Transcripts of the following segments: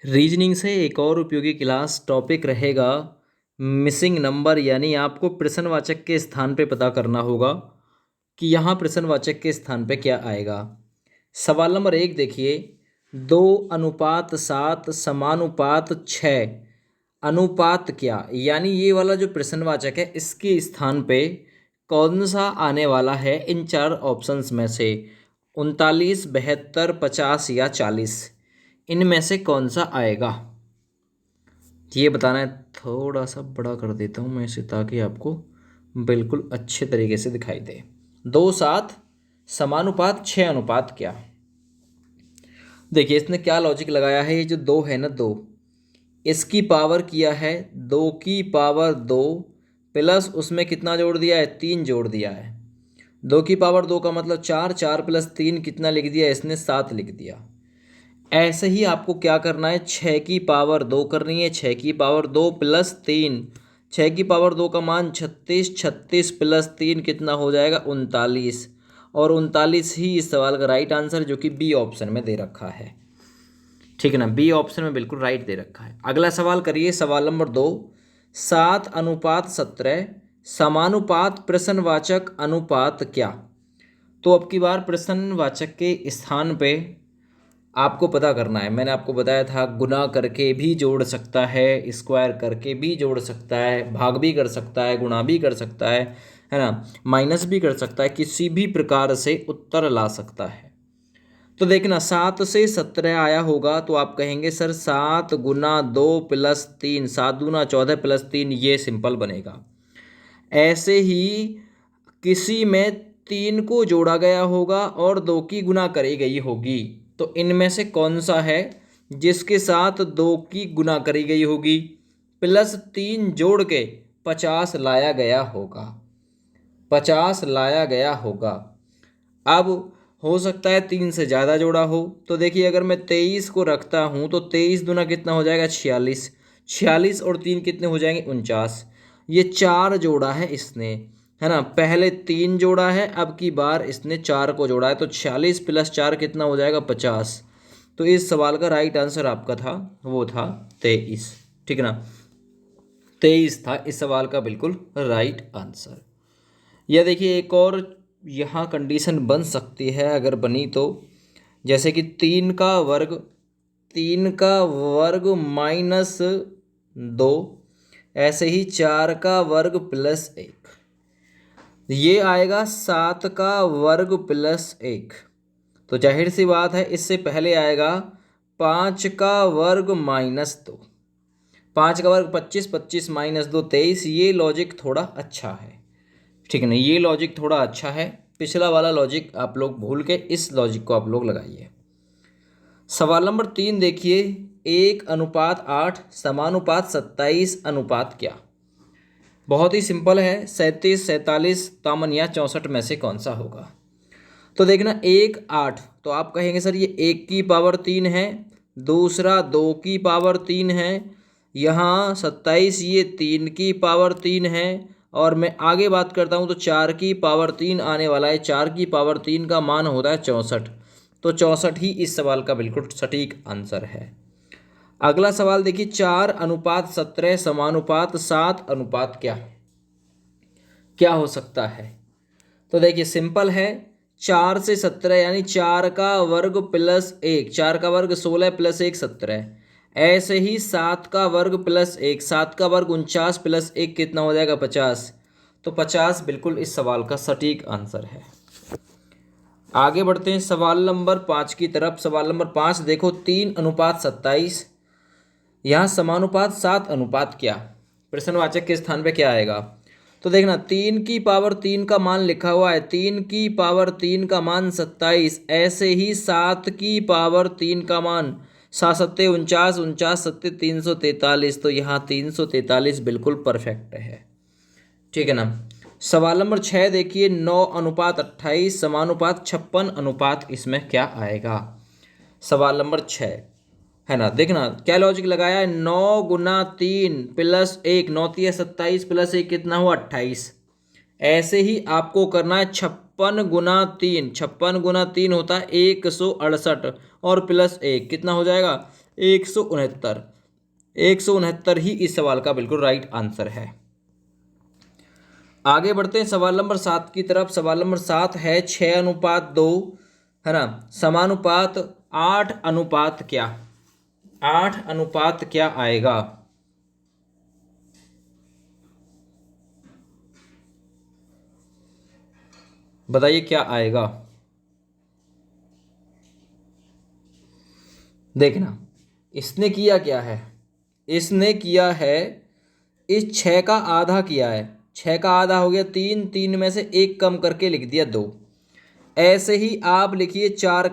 Reasoning से एक और उपयोगी क्लास टॉपिक रहेगा मिसिंग नंबर, यानी आपको प्रश्नवाचक के स्थान पे पता करना होगा कि यहाँ प्रश्नवाचक के स्थान पे क्या आएगा। सवाल नंबर 1 देखिए, 2:7 समानुपात 6 अनुपात क्या, यानी ये वाला जो प्रश्नवाचक है इसके स्थान पे कौन सा आने वाला है इन चार ऑप्शंस में से? 39, 72, 50 या 40, इनमें से कौन सा आएगा ये बताना है। थोड़ा सा बड़ा कर देता हूँ मैं इसे ताकि आपको बिल्कुल अच्छे तरीके से दिखाई दे। 2:7 समानुपात 6 अनुपात क्या। देखिए इसने क्या लॉजिक लगाया है, ये जो 2 है ना, 2 इसकी पावर किया है 2 की पावर 2 प्लस उसमें कितना जोड़ दिया है, 3 जोड़ दिया है। 2 की पावर 2 का मतलब 4, 4 प्लस 3 कितना लिख दिया इसने, 7 लिख दिया। ऐसे ही आपको क्या करना है, 6 की पावर 2 करनी है। 6 की पावर 2 प्लस 3, 6 की पावर 2 का मान 36, 36 प्लस 3 कितना हो जाएगा, 39। और 39 ही इस सवाल का राइट आंसर, जो कि बी ऑप्शन में दे रखा है। ठीक है ना, बी ऑप्शन में बिल्कुल राइट दे रखा है। अगला सवाल करिए, सवाल नंबर 2, 7:17 समानुपात प्रश्नवाचक अनुपात क्या। तो अब की बार प्रश्नवाचक के स्थान पे आपको पता करना है। मैंने आपको बताया था गुना करके भी जोड़ सकता है, स्क्वायर करके भी जोड़ सकता है, भाग भी कर सकता है, गुणा भी कर सकता है ना, माइनस भी कर सकता है, किसी भी प्रकार से उत्तर ला सकता है। तो देखना 7 से 17 आया होगा तो आप कहेंगे सर 7 गुना 2 प्लस 3, 7 दूना 14 प्लस 3, ये सिंपल बनेगा। ऐसे ही किसी में 3 को जोड़ा गया होगा और 2 की गुना करी गई होगी, तो इनमें से कौन सा है जिसके साथ 2 की गुना करी गई होगी प्लस 3 जोड़ के 50 लाया गया होगा, 50 लाया गया होगा। अब हो सकता है 3 से ज़्यादा जोड़ा हो, तो देखिए अगर मैं 23 को रखता हूँ तो 23 दूना कितना हो जाएगा, 46, 46 और 3 कितने हो जाएंगे, 49। ये 4 जोड़ा है इसने, है ना, पहले 3 जोड़ा है, अब की बार इसने 4 को जोड़ा है, तो 46 प्लस 4 कितना हो जाएगा, 50। तो इस सवाल का राइट आंसर आपका था, वो था 23। ठीक है ना, 23 था इस सवाल का बिल्कुल राइट आंसर। यह देखिए एक और यहाँ कंडीशन बन सकती है, अगर बनी तो, जैसे कि 3 का वर्ग, 3 का वर्ग माइनस 2, ऐसे ही 4 का वर्ग प्लस 1, ये आएगा 7 का वर्ग प्लस 1। तो जाहिर सी बात है इससे पहले आएगा 5 का वर्ग माइनस 2, 5 का वर्ग 25, 25 माइनस 2 23। ये लॉजिक थोड़ा अच्छा है, ठीक है ना, ये लॉजिक थोड़ा अच्छा है। पिछला वाला लॉजिक आप लोग भूल के इस लॉजिक को आप लोग लगाइए। सवाल नंबर 3 देखिए, 1:8 समानुपात 27 अनुपात क्या। बहुत ही सिंपल है, 37, 47, 53 या 64 में से कौन सा होगा। तो देखना 1:8, तो आप कहेंगे सर ये 1 की पावर 3 है, दूसरा 2 की पावर 3 है, यहाँ 27 ये 3 की पावर 3 है, और मैं आगे बात करता हूँ तो 4 की पावर 3 आने वाला है। 4 की पावर 3 का मान होता है 64, तो 64 ही इस सवाल का बिल्कुल सटीक आंसर है। अगला सवाल देखिए, 4:17 समानुपात 7 अनुपात क्या, क्या हो सकता है। तो देखिए सिंपल है, 4 से 17 यानी 4 का वर्ग प्लस 1, 4 का वर्ग 16 प्लस 1 17, ऐसे ही 7 का वर्ग प्लस 1, 7 का वर्ग 49 प्लस 1 कितना हो जाएगा, 50। तो 50 बिल्कुल इस सवाल का सटीक आंसर है। आगे बढ़ते हैं सवाल नंबर 5 की तरफ। सवाल नंबर 5 देखो, 3:27, यहाँ समानुपात 7 अनुपात क्या, प्रश्नवाचक के स्थान पे क्या आएगा। तो देखना 3 की पावर 3 का मान लिखा हुआ है, 3 की पावर 3 का मान 27, ऐसे ही 7 की पावर 3 का मान 7 सत्ते 49, 49 सत्ते 343, तो यहाँ 343 बिल्कुल परफेक्ट है। ठीक है ना। सवाल नंबर 6 देखिए, 9:28 समानुपात 56 अनुपात, इसमें क्या आएगा। सवाल नंबर 6 है ना, देखना क्या लॉजिक लगाया है, 9 गुना 3 प्लस 1, 9 3 27 प्लस 1 कितना हुआ, 28। ऐसे ही आपको करना है 56 × 3। 56 × 3 होता है 168 और प्लस 1 कितना हो जाएगा 169। 169 ही इस सवाल का बिल्कुल राइट आंसर है। आगे बढ़ते हैं सवाल नंबर 7 की तरफ। सवाल नंबर 7 है 6:2 है ना, समानुपात 8 क्या, 8 क्या आएगा। बताइए क्या आएगा। देखना इसने किया क्या है, इसने किया है इस 6 का आधा किया है। 6 का आधा हो गया 3, 3 में से 1 कम करके लिख दिया 2। ऐसे ही आप लिखिए 8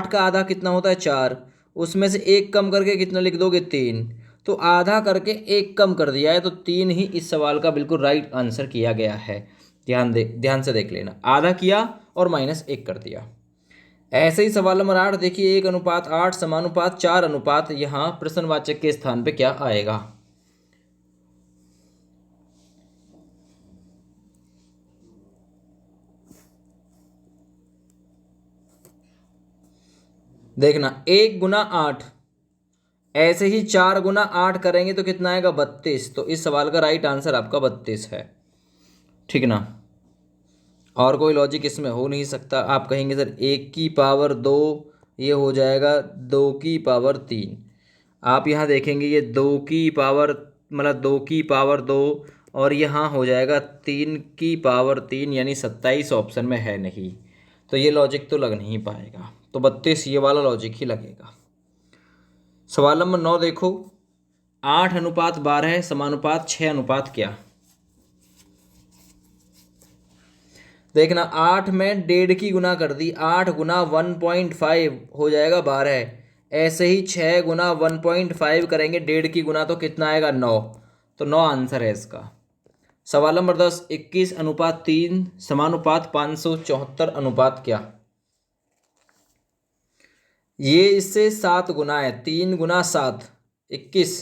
का आधा कितना होता है 4, उसमें से 1 कम करके कितना लिख दोगे 3। तो आधा करके 1 कम कर दिया है, तो 3 ही इस सवाल का बिल्कुल राइट आंसर किया गया है। ध्यान से देख लेना, आधा किया और -1 कर दिया। ऐसे ही सवाल नंबर 8 देखिए 1:8 समानुपात 4 यहाँ प्रश्नवाचक के स्थान पे क्या आएगा। देखना 1 × 8, ऐसे ही 4 × 8 करेंगे तो कितना आएगा 32। तो इस सवाल का राइट आंसर आपका 32 है, ठीक ना। और कोई लॉजिक इसमें हो नहीं सकता। आप कहेंगे सर 1 की पावर 2, ये हो जाएगा 2 की पावर 3। आप यहाँ देखेंगे ये 2 की पावर मतलब 2 की पावर 2 और यहाँ हो जाएगा 3 की पावर 3 यानी 27 ऑप्शन में है नहीं। तो ये लॉजिक तो लग नहीं पाएगा, तो 32 ये वाला लॉजिक ही लगेगा। सवाल नंबर 9 देखो 8:12 समानुपात 6 क्या। देखना 8 में 1.5 की गुना कर दी, 8 × 1.5 हो जाएगा 12। ऐसे ही 6 × 1.5 करेंगे 1.5 की गुना तो कितना आएगा 9। तो 9 आंसर है इसका। सवाल नंबर 10 21:3 समानुपात 574 क्या। ये इससे 7 गुना है, 3 × 7 21।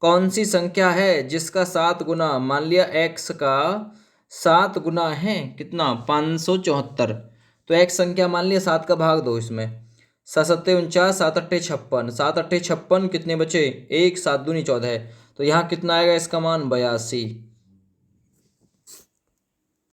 कौन सी संख्या है जिसका 7 गुना, मान लिया x का 7 गुना है कितना 574। तो x संख्या मान लिया 7 का भाग दो इसमें, 7 × 7 = 49, 7 × 8 = 56, 7 × 8 = 56 कितने बचे 1, 7 × 2 = 14 है। तो यहाँ कितना आएगा इसका मान 82।